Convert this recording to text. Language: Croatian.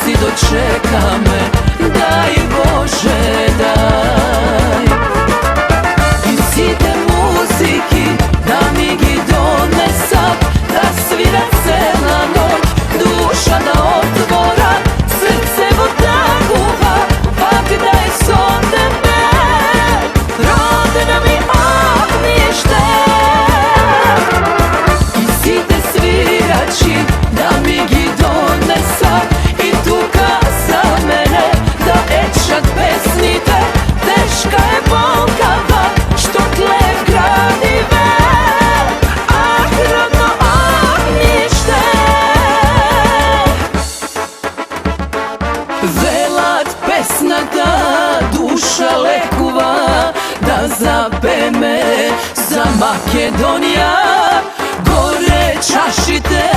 si dočeka me, daj Bože daj. I site muziki da mi gi donesat, da svira cela noć, duša da otvora, srce voda kuva, pak da je son tebe, rodna mi ognjište. I site svirači da mi gi donesat, i tuka za mene da ečat pesnite, teška je bolkava što tlev gradive, ah rodno ognjište. Velat pesna da duša lekuva, da zapeme za Makedonija, gore čašite,